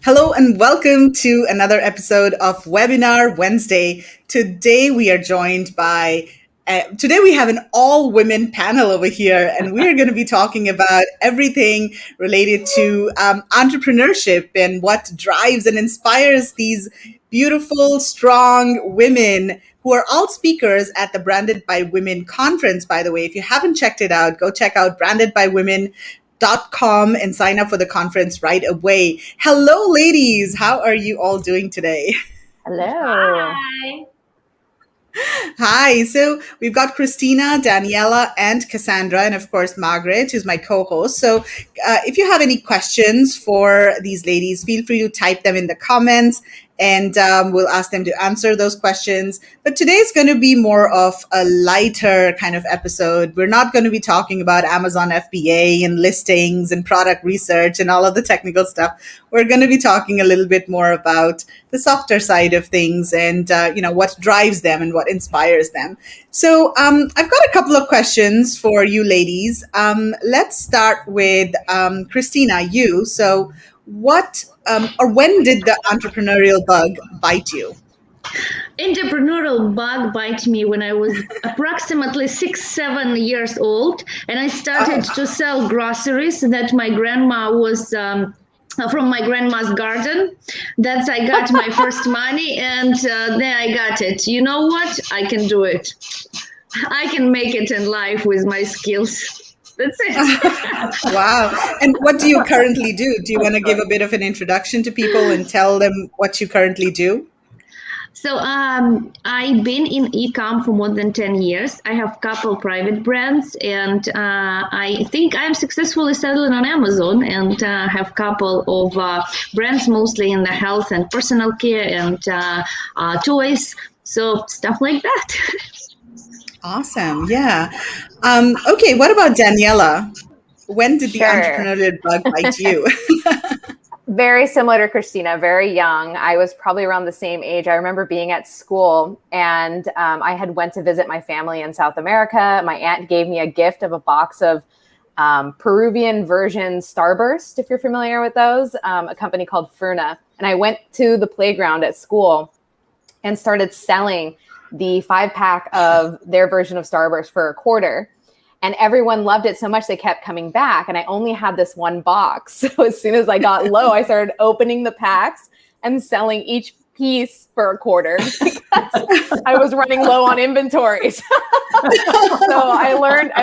Hello and welcome to another episode of Webinar Wednesday. Today we are joined by, today we have an all women panel over here, and we are going to be talking about everything related to entrepreneurship and what drives and inspires these beautiful, strong women who are all speakers at the Branded by Women conference. By the way, if you haven't checked it out, go check out brandedbywomen.com and sign up for the conference right away. Hello, ladies. How are you all doing today? Hello. Hi. Hi. So we've got Krystsina, Daniela, and Cassandra, and of course, Margaret, who's my co host. So if you have any questions for these ladies, feel free to type them in the comments and we'll ask them to answer those questions. But today's going to be more of a lighter kind of episode. We're not going to be talking about Amazon FBA and listings and product research and all of the technical stuff. We're going to be talking a little bit more about the softer side of things and what drives them and what inspires them. So I've got a couple of questions for you ladies. Let's start with Krystsina, you. So what or when did the entrepreneurial bug bite you? Entrepreneurial bug bite me when I was approximately 6-7 years old, and I started to sell groceries that my grandma was from my grandma's garden. That's I got my first money, and then I got it. You know what? I can do it. I can make it in life with my skills. That's it. Wow. And what do you currently do? Do you want to give a bit of an introduction to people and tell them what you currently do? So I've been in e-com for more than 10 years. I have a couple private brands, and I think I'm successfully selling on Amazon, and have a couple of brands, mostly in the health and personal care and toys. So stuff like that. Awesome. Yeah. Okay. What about Daniela? When did the entrepreneurial bug bite you? Very similar to Krystsina, very young. I was probably around the same age. I remember being at school, and I had went to visit my family in South America. My aunt gave me a gift of a box of Peruvian version Starburst, if you're familiar with those, a company called Furna. And I went to the playground at school and started selling the 5-pack of their version of Starburst for $0.25. And everyone loved it so much they kept coming back. And I only had this one box. So as soon as I got low, I started opening the packs and selling each piece for $0.25 because I was running low on inventory. So I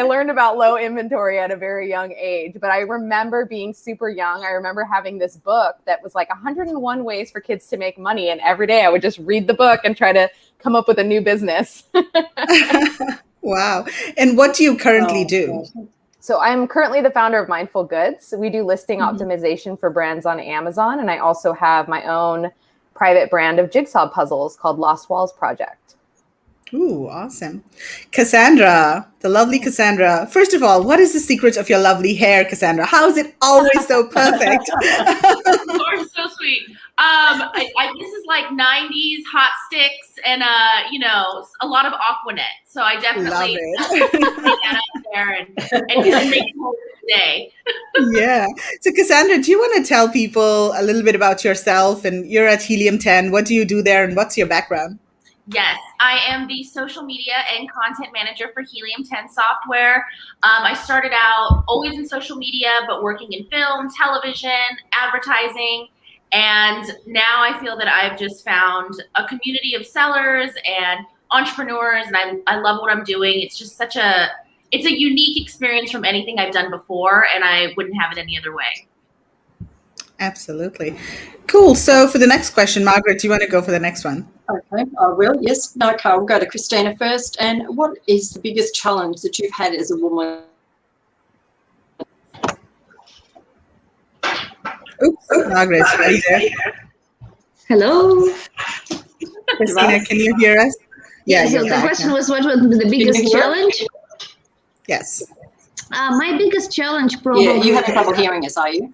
learned about low inventory at a very young age. But I remember being super young. I remember having this book that was like 101 ways for kids to make money. And every day I would just read the book and try to come up with a new business. Wow. And what do you currently do? So I'm currently the founder of Mindful Goods. We do listing optimization for brands on Amazon. And I also have my own private brand of jigsaw puzzles called Lost Walls Project. Ooh, awesome. Cassandra, the lovely Cassandra. First of all, what is the secret of your lovely hair, Cassandra? How is it always so perfect? You're so sweet. This is like 90s hot sticks and a lot of Aquanet. So I definitely take that out there and make it whole today. Yeah. So Cassandra, do you want to tell people a little bit about yourself? And you're at Helium 10. What do you do there and what's your background? Yes, I am the social media and content manager for Helium 10 software. I started out always in social media, but working in film, television, advertising. And now I feel that I've just found a community of sellers and entrepreneurs, and I love what I'm doing. It's just it's a unique experience from anything I've done before, and I wouldn't have it any other way. Absolutely. Cool. So for the next question, Margaret, do you want to go for the next one? Okay, I will. Yes. No, okay, we'll go to Krystsina first. And what is the biggest challenge that you've had as a woman? Oops, Margaret, are you there? Hello. Krystsina, can you hear us? Yeah, so the question was, what was the biggest challenge? Yes. My biggest challenge probably... Yeah, you having trouble hearing us, are you?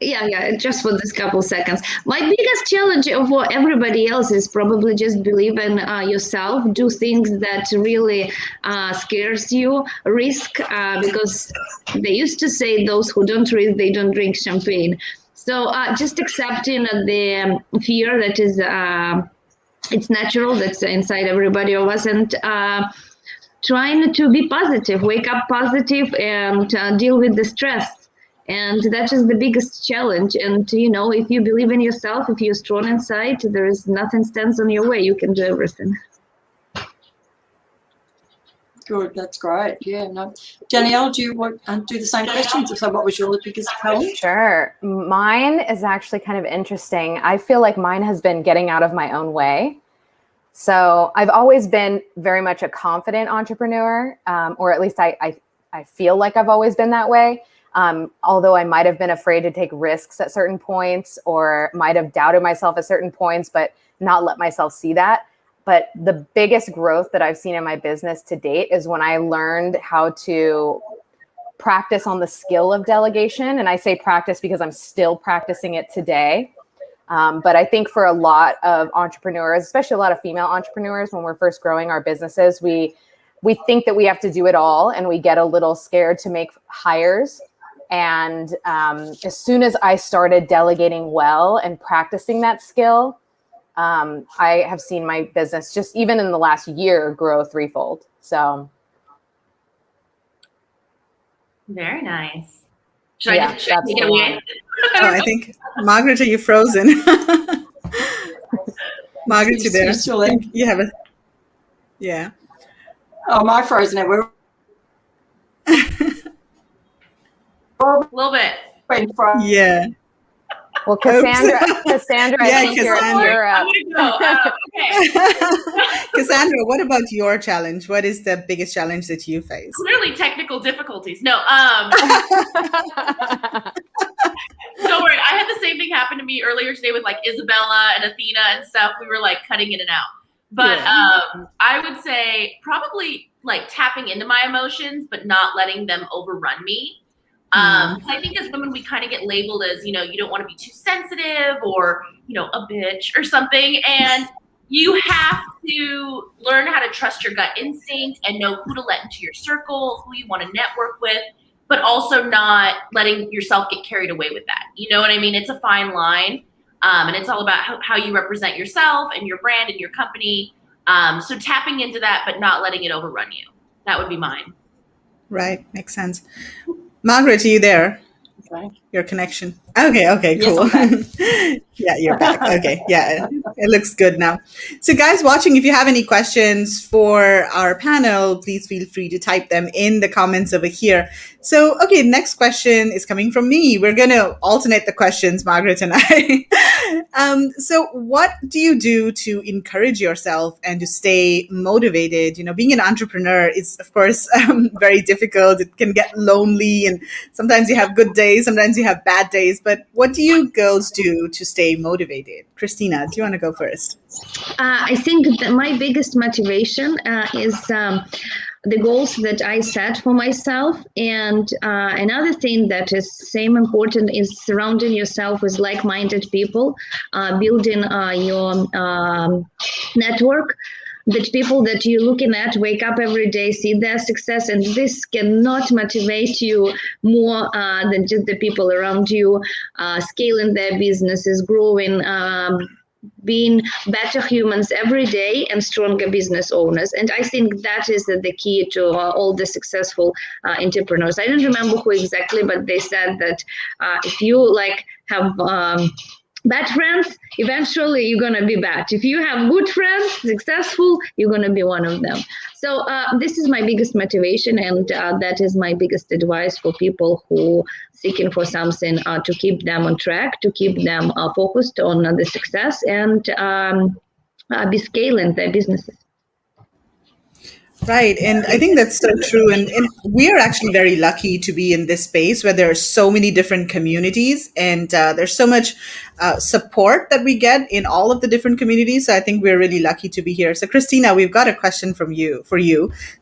Yeah, just for this couple seconds. My biggest challenge for everybody else is probably just believe in yourself, do things that really scares you, risk, because they used to say those who don't risk, they don't drink champagne. So just accepting the fear that is, it's natural, that's inside everybody of us, and trying to be positive, wake up positive, and deal with the stress. And that is the biggest challenge. And, if you believe in yourself, if you're strong inside, there is nothing stands on your way. You can do everything. Good, that's great. Yeah, no. Danielle, do you want to do the same questions? So what was your biggest challenge? Sure. Mine is actually kind of interesting. I feel like mine has been getting out of my own way. So I've always been very much a confident entrepreneur, or at least I feel like I've always been that way. Although I might have been afraid to take risks at certain points, or might have doubted myself at certain points, but not let myself see that. But the biggest growth that I've seen in my business to date is when I learned how to practice on the skill of delegation. And I say practice because I'm still practicing it today. But I think for a lot of entrepreneurs, especially a lot of female entrepreneurs, when we're first growing our businesses, we think that we have to do it all, and we get a little scared to make hires. And as soon as I started delegating well and practicing that skill, I have seen my business just even in the last year grow threefold. So. Very nice. Should I take it away? I think, Margaret, are you frozen? Margaret, you there? You're still there? You have a, yeah. Oh, my frozen now. We're a little bit. Yeah. Well, Cassandra, Yeah, I think you're in Europe. Okay. Cassandra, what about your challenge? What is the biggest challenge that you face? Clearly technical difficulties. No, don't worry. I had the same thing happen to me earlier today with like Isabella and Athena and stuff. We were like cutting in and out. But I would say probably like tapping into my emotions, but not letting them overrun me. I think as women, we kind of get labeled as, you don't want to be too sensitive or, a bitch or something. And you have to learn how to trust your gut instinct and know who to let into your circle, who you want to network with, but also not letting yourself get carried away with that. You know what I mean? It's a fine line. And it's all about how you represent yourself and your brand and your company. So tapping into that, but not letting it overrun you. That would be mine. Right. Makes sense. Margaret, are you there? Okay. Your connection. Okay, cool. Yes, Yeah, you're back. Okay, yeah, it looks good now. So guys watching, if you have any questions for our panel, please feel free to type them in the comments over here. So, okay, next question is coming from me. We're going to alternate the questions, Margaret and I. So what do you do to encourage yourself and to stay motivated? Being an entrepreneur is, of course, very difficult. It can get lonely, and sometimes you have good days, sometimes you have bad days. But what do you girls do to stay motivated? Krystsina, do you want to go first? I think that my biggest motivation is the goals that I set for myself. And another thing that is same important is surrounding yourself with like-minded people, building your network, that people that you're looking at wake up every day, see their success, and this cannot motivate you more than just the people around you, scaling their businesses, growing, being better humans every day and stronger business owners. And I think that is the key to all the successful entrepreneurs. I don't remember who exactly, but they said that if you have bad friends, eventually you're going to be bad. If you have good friends, successful, you're going to be one of them. So this is my biggest motivation, and that is my biggest advice for people who seeking for something to keep them on track, to keep them focused on the success, and be scaling their businesses. Right. And I think that's so true. And we are actually very lucky to be in this space where there are so many different communities, and there's so much support that we get in all of the different communities. So I think we're really lucky to be here. So Krystsina, we've got a question for you.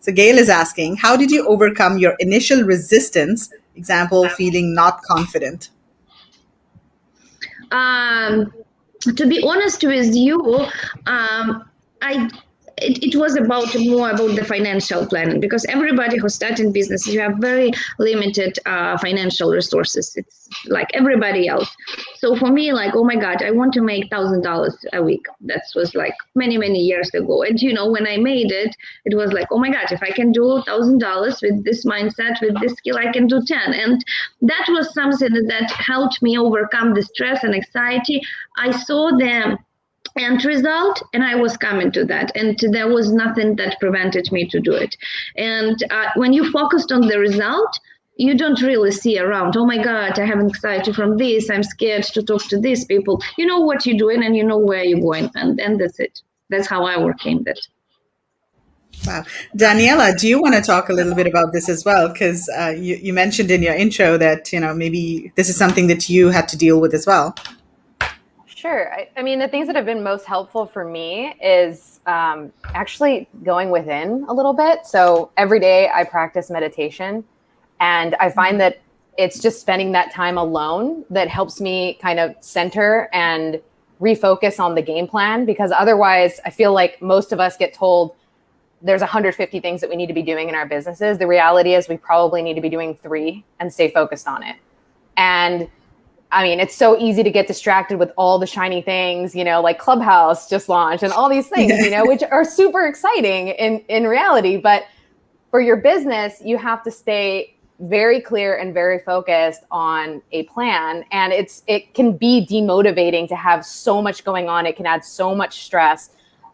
So Gail is asking, how did you overcome your initial resistance? Example, feeling not confident. To be honest with you, it was more about the financial planning, because everybody who's starting business, you have very limited financial resources. It's like everybody else. So for me, like, oh my God, I want to make $1,000 a week. That was like many, many years ago. And, when I made it, it was like, oh my God, if I can do $1,000 with this mindset, with this skill, I can do 10. And that was something that helped me overcome the stress and anxiety. I saw the end result and I was coming to that, and there was nothing that prevented me to do it. And when you focused on the result, you don't really see around, oh my God, I have anxiety from this, I'm scared to talk to these people. You know what you're doing and you know where you're going, and that's it. That's how I overcame that. Wow. Daniela, do you want to talk a little bit about this as well? Because you mentioned in your intro that, maybe this is something that you had to deal with as well. Sure. I mean, the things that have been most helpful for me is actually going within a little bit. So every day I practice meditation, and I find that it's just spending that time alone that helps me kind of center and refocus on the game plan, because otherwise I feel like most of us get told there's 150 things that we need to be doing in our businesses. The reality is we probably need to be doing 3 and stay focused on it. And I mean, it's so easy to get distracted with all the shiny things, like Clubhouse just launched and all these things, which are super exciting in reality. But for your business, you have to stay very clear and very focused on a plan. And it can be demotivating to have so much going on. It can add so much stress,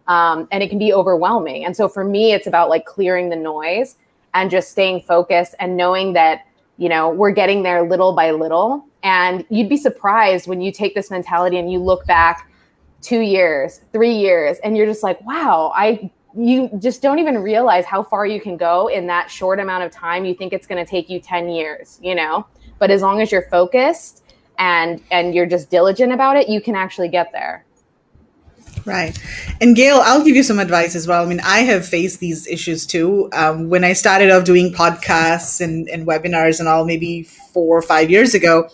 and it can be overwhelming. And so for me, it's about like clearing the noise and just staying focused and knowing that, we're getting there little by little. And you'd be surprised when you take this mentality and you look back 2 years, 3 years, and you're just like, wow, you just don't even realize how far you can go in that short amount of time. You think it's going to take you 10 years, but as long as you're focused and you're just diligent about it, you can actually get there. Right. And Gail, I'll give you some advice as well. I mean, I have faced these issues too. When I started off doing podcasts and webinars and all, maybe 4 or 5 years ago,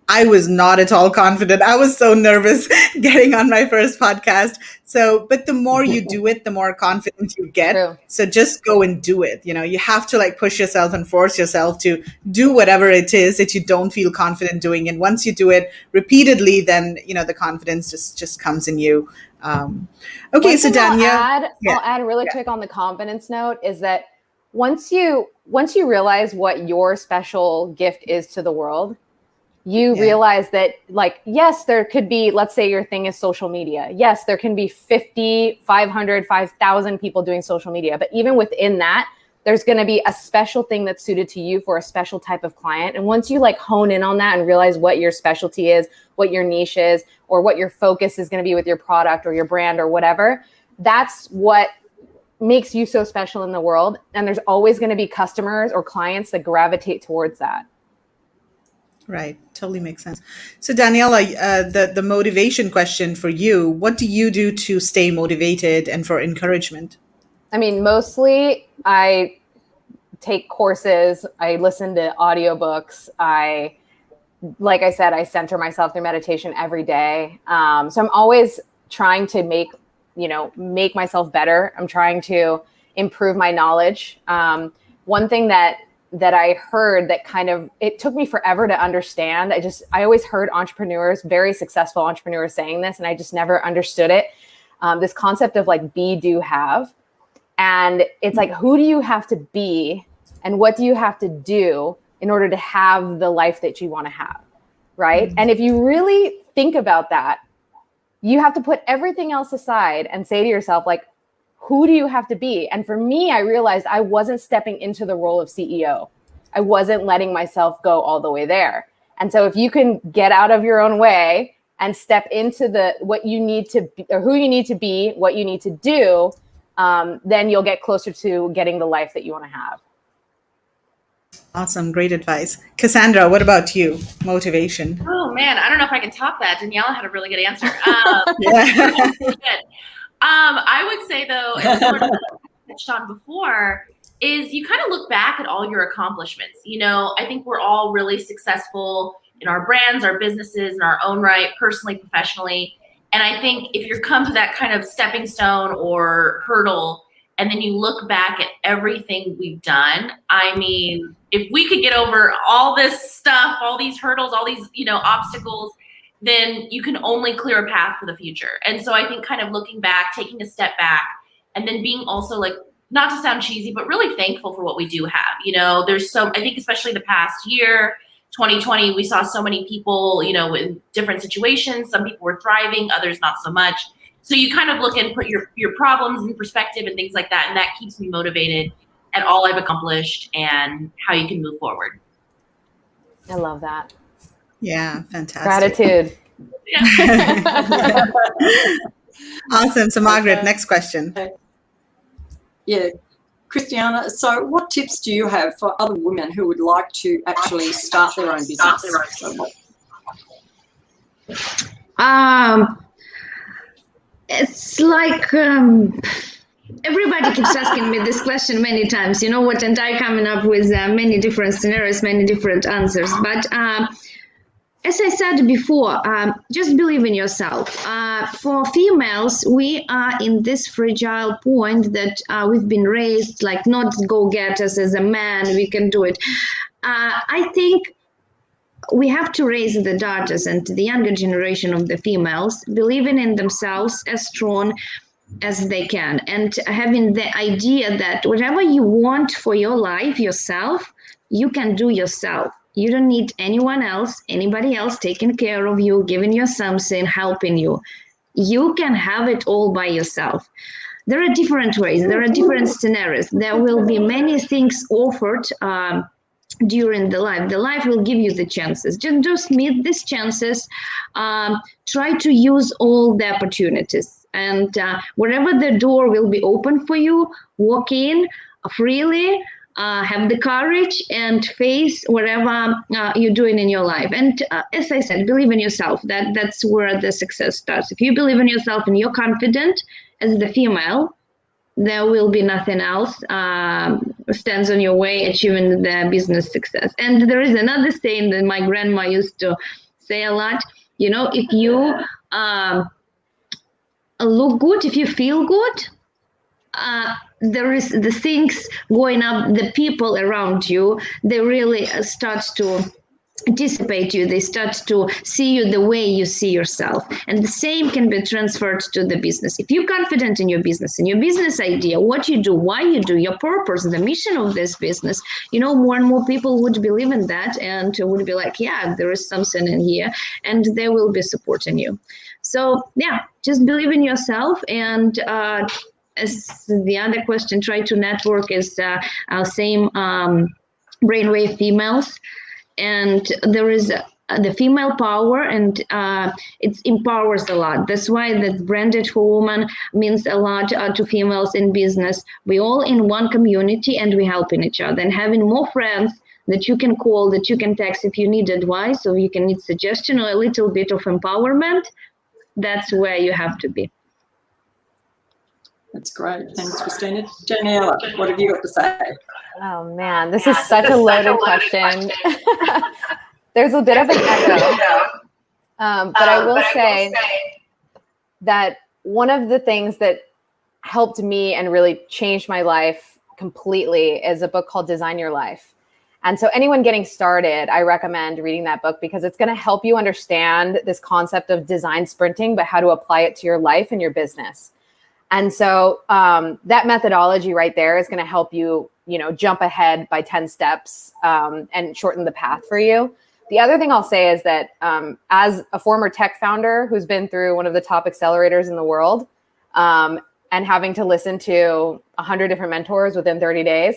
I was not at all confident. I was so nervous getting on my first podcast. But the more you do it, the more confident you get. True. So just go and do it. You have to like push yourself and force yourself to do whatever it is that you don't feel confident doing. And once you do it repeatedly, then, the confidence just comes in you. Okay, so Danielle, I'll add really quick on the confidence note is that once you realize what your special gift is to the world, you realize that, like, yes, there could be, let's say your thing is social media. Yes, there can be 50, 500, 5,000 people doing social media. But even within that, there's going to be a special thing that's suited to you for a special type of client. And once you like hone in on that and realize what your specialty is, what your niche is, or what your focus is going to be with your product or your brand or whatever, that's what makes you so special in the world. And there's always going to be customers or clients that gravitate towards that. Right. Totally makes sense. So Daniela, the motivation question for you, what do you do to stay motivated and for encouragement? I mean, mostly I take courses, I listen to audiobooks. Like I said, I center myself through meditation every day. So I'm always trying to make myself better. I'm trying to improve my knowledge. One thing that I heard that kind of, it took me forever to understand. I always heard entrepreneurs, very successful entrepreneurs saying this, and I just never understood it. This concept of like be, do, have. And it's like, who do you have to be and what do you have to do in order to have the life that you want to have, right? Mm-hmm. And if you really think about that, you have to put everything else aside and say to yourself, like, who do you have to be? And for me, I realized I wasn't stepping into the role of CEO. I wasn't letting myself go all the way there. And so if you can get out of your own way and step into what you need to be, or who you need to be, what you need to do, then you'll get closer to getting the life that you want to have. Awesome. Great advice. Cassandra, what about you? Motivation. Oh man, I don't know if I can top that. Daniela had a really good answer. Yeah. Good. I would say though, and similar to what I touched on before, is you kind of look back at all your accomplishments. I think we're all really successful in our brands, our businesses, in our own right, personally, professionally. And I think if you come to that kind of stepping stone or hurdle, and then you look back at everything we've done, I mean, if we could get over all this stuff, all these hurdles, all these, obstacles, then you can only clear a path for the future. And so I think kind of looking back, taking a step back, and then being also like, not to sound cheesy, but really thankful for what we do have. You know, I think especially the past year, 2020, we saw so many people, you know, in different situations. Some people were thriving, others not so much. So you kind of look and put your problems in perspective and things like that. And that keeps me motivated at all I've accomplished and how you can move forward. I love that. Yeah, fantastic. Gratitude. Yeah. Awesome. So Margaret, next question. Yeah. Krystina, so what tips do you have for other women who would like to actually start their own business? It's like everybody keeps asking me this question many times, you know what, and I coming up with many different scenarios, many different answers. But as I said before, just believe in yourself. For females, we are in this fragile point that we've been raised like not go-getters. As a man, we can do it. I think we have to raise the daughters and the younger generation of the females believing in themselves as strong as they can, and having the idea that whatever you want for your life yourself, you can do yourself. You don't need anyone else, anybody else taking care of you, giving you something, helping you. You can have it all by yourself. There are different ways, there are different scenarios. There will be many things offered during the life. The life will give you the chances. Just meet these chances. Try to use all the opportunities. And wherever the door will be open for you, walk in freely. Have the courage and face whatever you're doing in your life. And as I said, believe in yourself. That's where the success starts. If you believe in yourself and you're confident as the female, there will be nothing else stands on your way achieving the business success. And there is another saying that my grandma used to say a lot. You know, if you look good, if you feel good, there is the things going up, the people around you, they really start to anticipate you. They start to see you the way you see yourself. And the same can be transferred to the business. If you're confident in your business, in your business idea, what you do, why you do, your purpose, the mission of this business, you know, more and more people would believe in that and would be like, yeah, there is something in here, and they will be supporting you. So yeah, just believe in yourself. And as the other question, try to network is our same brainwave females. And there is the female power, and it empowers a lot. That's why the Branded for Women means a lot to females in business. We all in one community and we helping each other, and having more friends that you can call, that you can text if you need advice or you can need suggestion or a little bit of empowerment. That's where you have to be. That's great. Thanks, Krystina. Daniela, what have you got to say? Oh man, this is such a loaded question. There's a bit of an echo. But I will say that one of the things that helped me and really changed my life completely is a book called Design Your Life. And so anyone getting started, I recommend reading that book because it's going to help you understand this concept of design sprinting, but how to apply it to your life and your business. And so that methodology right there is going to help you, you know, jump ahead by 10 steps and shorten the path for you. The other thing I'll say is that as a former tech founder who's been through one of the top accelerators in the world and having to listen to 100 different mentors within 30 days,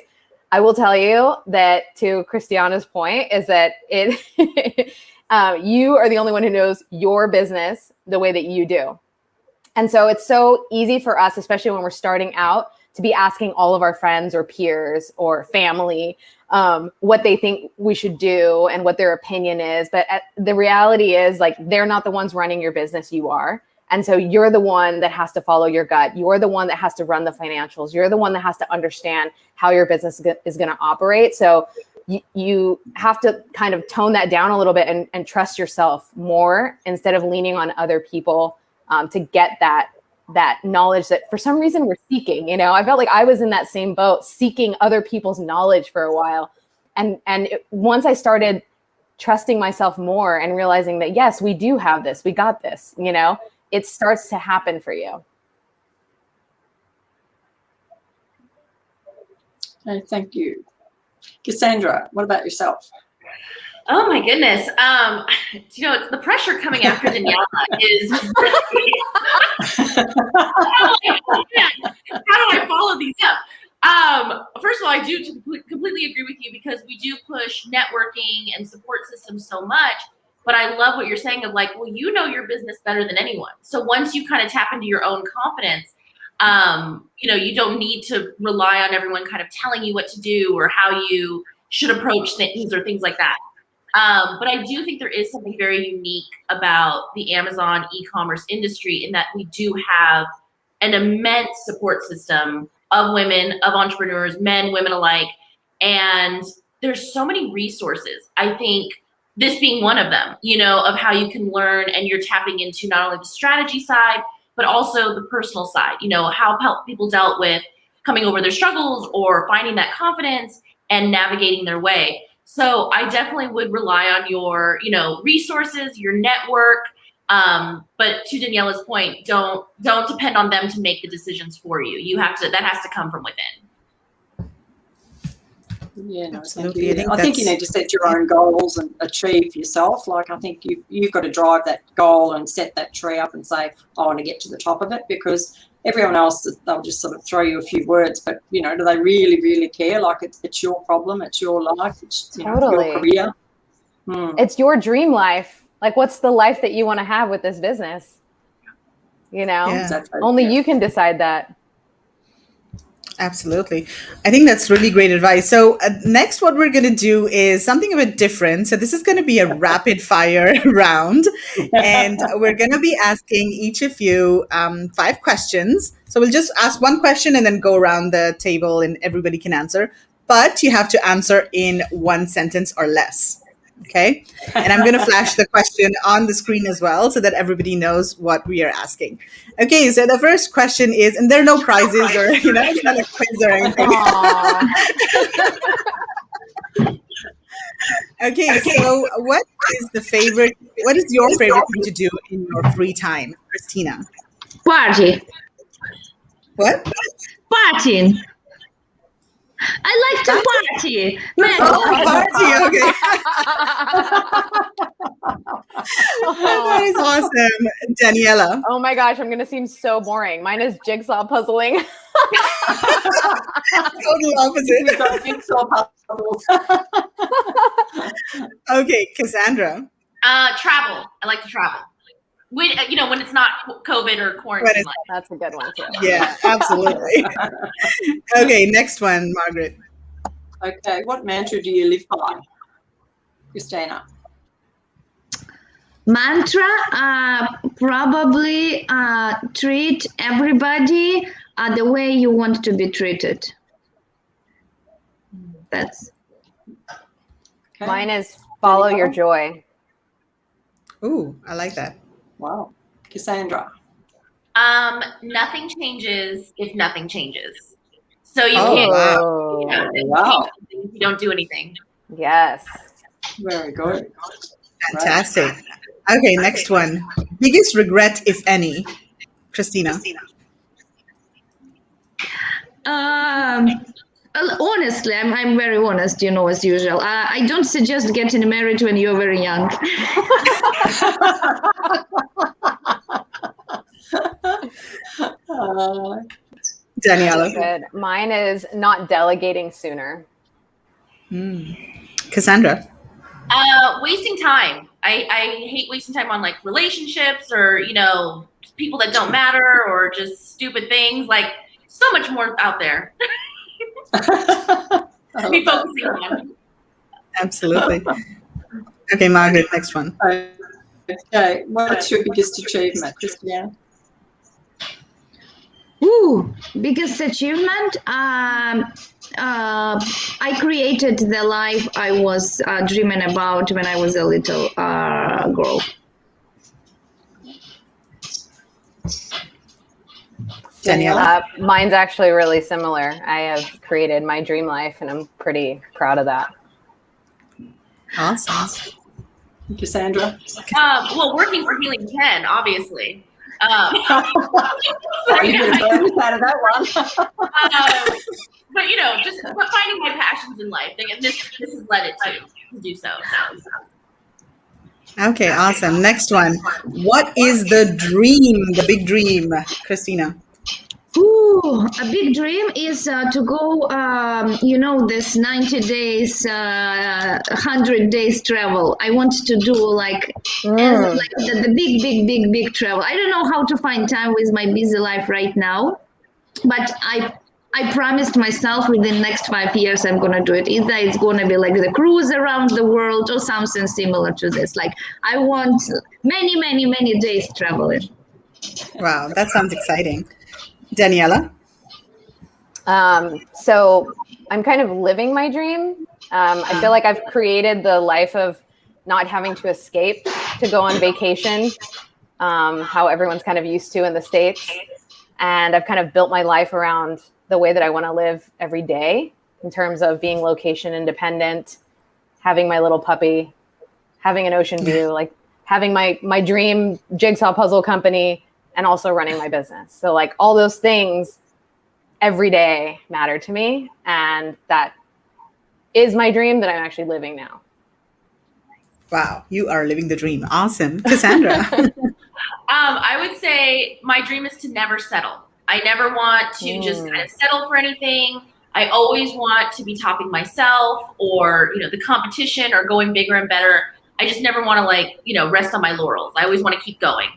I will tell you that, to Krystina's point, is that you are the only one who knows your business the way that you do. And so it's so easy for us, especially when we're starting out, to be asking all of our friends or peers or family what they think we should do and what their opinion is. But the reality is, like, they're not the ones running your business, you are. And so you're the one that has to follow your gut. You're the one that has to run the financials. You're the one that has to understand how your business is going to operate. So you have to kind of tone that down a little bit and trust yourself more instead of leaning on other people to get that knowledge that for some reason we're seeking. You know, I felt like I was in that same boat, seeking other people's knowledge for a while. And once I started trusting myself more and realizing that, yes, we do have this, we got this, you know, it starts to happen for you. Okay, thank you. Cassandra, what about yourself? Oh my goodness. You know, it's the pressure coming after Daniela is how do I follow these up? First of all, I do completely agree with you, because we do push networking and support systems so much. But I love what you're saying of like, well, you know your business better than anyone. So once you kind of tap into your own confidence, you know, you don't need to rely on everyone kind of telling you what to do or how you should approach things or things like that. But I do think there is something very unique about the Amazon e-commerce industry in that we do have an immense support system of women, of entrepreneurs, men, women alike. And there's so many resources. I think this being one of them, you know, of how you can learn, and you're tapping into not only the strategy side, but also the personal side, you know, how people dealt with coming over their struggles or finding that confidence and navigating their way. So I definitely would rely on your, you know, resources, your network. But to Daniela's point, don't depend on them to make the decisions for you. You have to, that has to come from within. Yeah, no, Absolutely. thank you. I think you need to set your own goals and achieve yourself. Like, I think you've got to drive that goal and set that tree up and say, I want to get to the top of it, because everyone else, they'll just sort of throw you a few words, but, you know, do they really, really care? Like, it's your problem, it's your life, it's, you know, your career. It's your dream life. Like, what's the life that you want to have with this business? You know, Exactly. Only you can decide that. Absolutely. I think that's really great advice. So next, what we're going to do is something a bit different. So this is going to be a rapid fire round, and we're going to be asking each of you 5 questions. So we'll just ask one question and then go around the table and everybody can answer, but you have to answer in 1 sentence or less. Okay. And I'm going to flash the question on the screen as well so that everybody knows what we are asking. Okay. So the first question is, and there are no prizes or, you know, it's not a quiz or anything. Okay. So what is your favorite thing to do in your free time, Krystsina? Party. What? Partying. I like to party. Man, Party. Okay. That is awesome. Daniela. Oh my gosh, I'm going to seem so boring. Mine is jigsaw puzzling. Total opposite. Jigsaw puzzles. Okay, Cassandra. Travel. I like to travel. When, you know, when it's not COVID or quarantine. That's a good one too. Yeah, absolutely. Okay, next one, Margaret. Okay, what mantra do you live by, Krystsina? mantra, probably treat everybody the way you want to be treated. That's Okay. Mine is follow your joy. Ooh, I like that. Wow. Cassandra. Nothing changes if nothing changes. So you Oh, can't. wow. You know, Wow. if you don't do anything. Yes. Very good. Fantastic. Okay, next one. Biggest regret, if any, Krystsina. Well, honestly, I'm very honest, you know, as usual. I don't suggest getting married when you're very young. Daniela. Good. Mine is not delegating sooner. Cassandra. Wasting time. I hate wasting time on like relationships or, you know, people that don't matter or just stupid things. Like so much more out there. Be focusing on. Absolutely. Okay, Margaret, next one. Okay, what's your biggest achievement, Krystsina? Ooh, biggest achievement? I created the life I was dreaming about when I was a little girl. Daniela. Mine's actually really similar. I have created my dream life, and I'm pretty proud of that. Awesome. Cassandra? Well, working for Helium 10, obviously. You did a bonus out of that one. But just finding my passions in life, and this has led it to do so. Okay, awesome. Next one. What is the dream, the big dream, Krystina? Ooh, a big dream is to go, this 90 days, 100 days travel. I want to do like the big travel. I don't know how to find time with my busy life right now, but I promised myself within the next 5 years I'm gonna do it. Either it's gonna be like the cruise around the world or something similar to this. Like I want many days traveling. Wow, that sounds exciting. Daniela? So I'm kind of living my dream. I feel like I've created the life of not having to escape to go on vacation, how everyone's kind of used to in the States. And I've kind of built my life around the way that I want to live every day in terms of being location independent, having my little puppy, having an ocean view, like having my dream jigsaw puzzle company, and also running my business. So like all those things every day matter to me. And that is my dream that I'm actually living now. Wow, you are living the dream. Awesome. Cassandra? I would say my dream is to never settle. I never want to just kind of settle for anything. I always want to be topping myself or, the competition or going bigger and better. I just never want to rest on my laurels. I always want to keep going.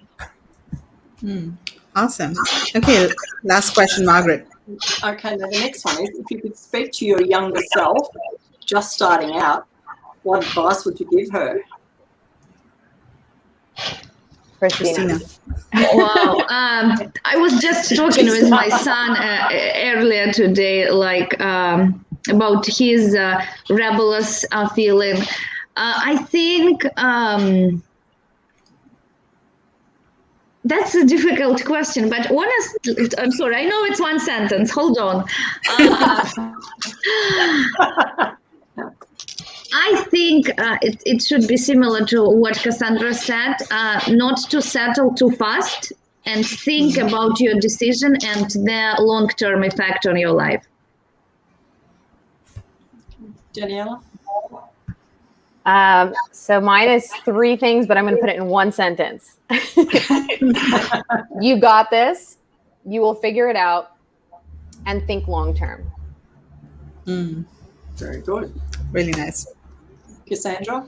Awesome. Okay, last question, Margaret. Okay, now the next one is, if you could speak to your younger self, just starting out, what advice would you give her? Krystina. Wow. I was just talking with my son earlier today, about his rebellious feeling. I think that's a difficult question, but honestly, I'm sorry, I know it's one sentence. Hold on. I think it should be similar to what Cassandra said, not to settle too fast and think about your decision and the long-term effect on your life. Daniela? So mine is 3 things, but I'm going to put it in one sentence. You got this. You will figure it out, and think long-term. Very good. Really nice. Cassandra?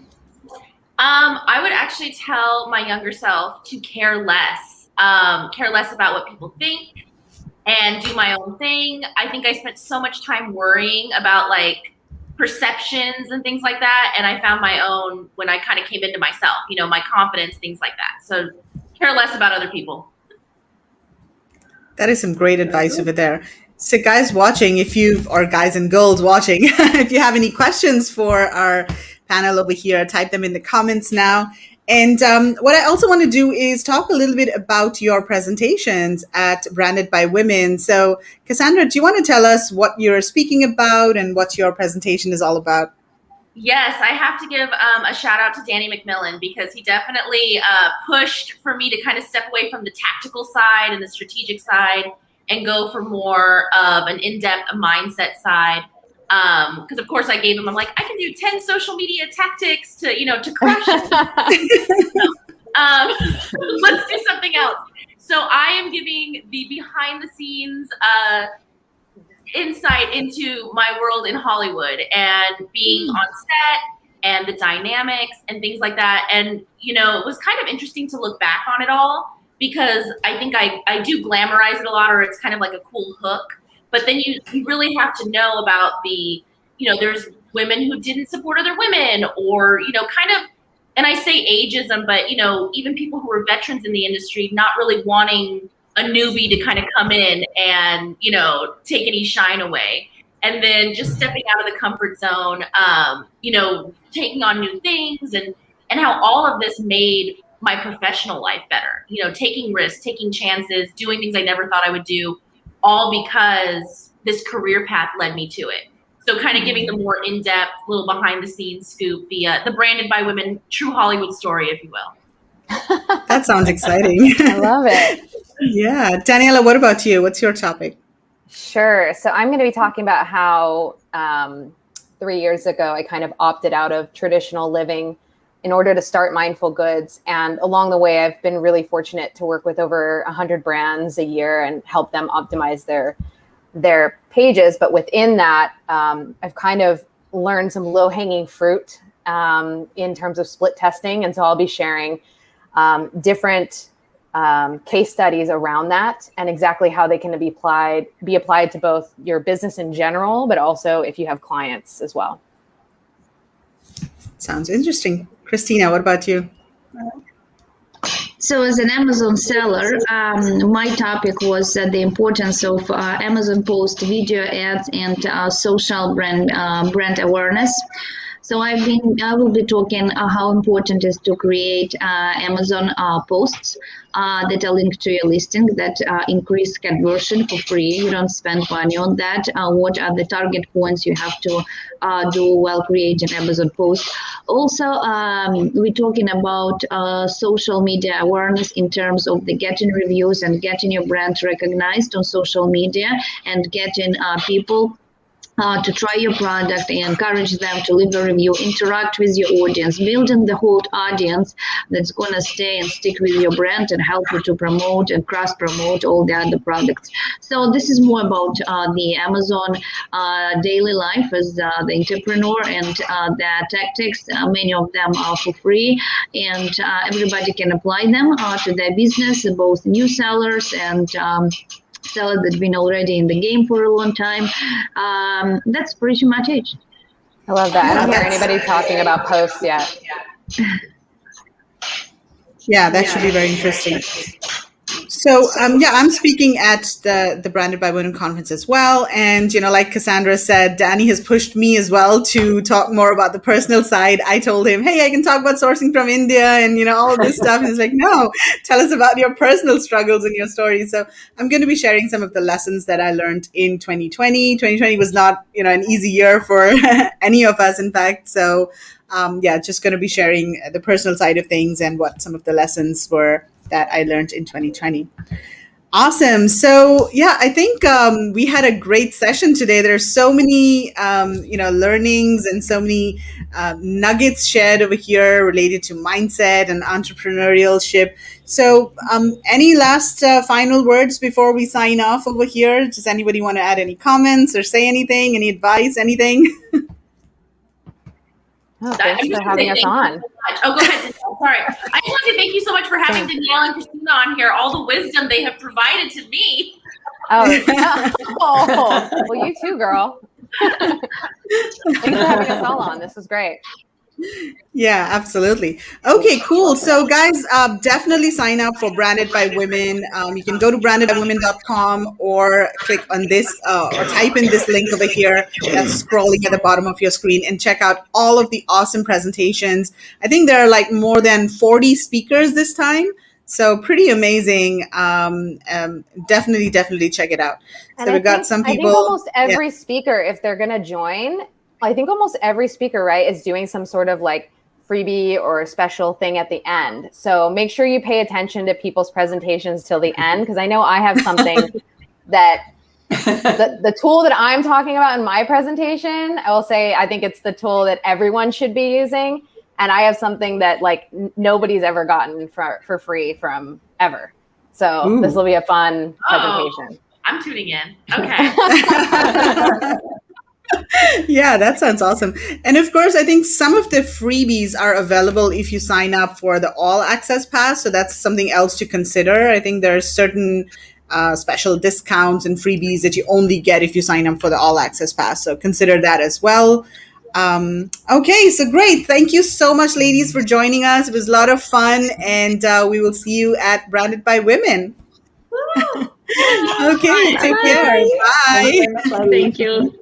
I would actually tell my younger self to care less about what people think and do my own thing. I think I spent so much time worrying about perceptions and things like that. And I found my own when I kind of came into myself, my confidence, things like that. So care less about other people. That is some great advice over there. So guys watching, or guys and girls watching, if you have any questions for our panel over here, type them in the comments now. And what I also want to do is talk a little bit about your presentations at Branded by Women. So Cassandra, do you want to tell us what you're speaking about and what your presentation is all about? Yes, I have to give a shout out to Danny McMillan because he definitely pushed for me to kind of step away from the tactical side and the strategic side and go for more of an in-depth mindset side. Because of course I gave him, I'm like, I can do 10 social media tactics to crush it. Let's do something else. So I am giving the behind the scenes insight into my world in Hollywood and being on set and the dynamics and things like that. And, it was kind of interesting to look back on it all because I think I do glamorize it a lot, or it's kind of like a cool hook. But then you really have to know about there's women who didn't support other women or, kind of, and I say ageism, but, even people who are veterans in the industry not really wanting a newbie to kind of come in and, take any shine away. And then just stepping out of the comfort zone, taking on new things and how all of this made my professional life better, taking risks, taking chances, doing things I never thought I would do, all because this career path led me to it. So kind of giving the more in-depth, little behind-the-scenes scoop, the Branded by Women true Hollywood story, if you will. That sounds exciting. I love it. Yeah. Daniela, what about you? What's your topic? Sure. So I'm going to be talking about how 3 years ago I kind of opted out of traditional living in order to start Mindful Goods. And along the way, I've been really fortunate to work with over 100 brands a year and help them optimize their pages. But within that, I've kind of learned some low-hanging fruit in terms of split testing. And so I'll be sharing different case studies around that and exactly how they can be applied to both your business in general, but also if you have clients as well. Sounds interesting. Krystsina, what about you? So as an Amazon seller, my topic was the importance of Amazon post video ads and social brand awareness. So I will be talking how important it is to create Amazon posts that are linked to your listing that increase conversion for free. You don't spend money on that. What are the target points you have to do while creating Amazon posts? Also, we're talking about social media awareness in terms of the getting reviews and getting your brand recognized on social media and getting people to try your product and encourage them to leave a review, interact with your audience, building the whole audience that's going to stay and stick with your brand and help you to promote and cross-promote all the other products. So this is more about the Amazon daily life as the entrepreneur and the tactics. Many of them are for free and everybody can apply them to their business, both new sellers and sellers that have been already in the game for a long time. That's pretty much it. I love that. I don't hear anybody talking about posts yet. Yeah, that should be very interesting. So, I'm speaking at the Branded by Women conference as well. And, like Cassandra said, Danny has pushed me as well to talk more about the personal side. I told him, hey, I can talk about sourcing from India and, all this stuff. And he's like, no, tell us about your personal struggles and your stories. So I'm going to be sharing some of the lessons that I learned in 2020. 2020 was not, an easy year for any of us, in fact. So, just going to be sharing the personal side of things and what some of the lessons were that I learned in 2020. Awesome. So I think we had a great session today. There's so many, learnings and so many nuggets shared over here related to mindset and entrepreneurship. So any last final words before we sign off over here? Does anybody want to add any comments or say anything, any advice, anything? Oh, thanks for having us on. Oh, go ahead. Sorry. I just want to thank you so much for having Danielle and Krystsina on here. All the wisdom they have provided to me. Oh, well, you too, girl. Thanks for having us all on. This was great. Yeah, absolutely. Okay, cool. So guys, definitely sign up for Branded by Women. You can go to brandedbywomen.com or click on this or type in this link over here that's scrolling at the bottom of your screen and check out all of the awesome presentations. I think there are like more than 40 speakers this time. So pretty amazing. Definitely check it out. And so we've got some people. I think almost every speaker, if they're going to join, I think almost every speaker, right, is doing some sort of like freebie or special thing at the end. So make sure you pay attention to people's presentations till the end, because I know I have something that the tool that I'm talking about in my presentation, I will say I think it's the tool that everyone should be using. And I have something that like nobody's ever gotten for free from ever. So This will be a fun presentation. I'm tuning in. Okay. Yeah, that sounds awesome. And of course, I think some of the freebies are available if you sign up for the all access pass. So that's something else to consider. I think there's certain special discounts and freebies that you only get if you sign up for the all access pass. So consider that as well. Okay, so great. Thank you so much, ladies, for joining us. It was a lot of fun. And we will see you at Branded by Women. Okay, take care. Bye. Thank you.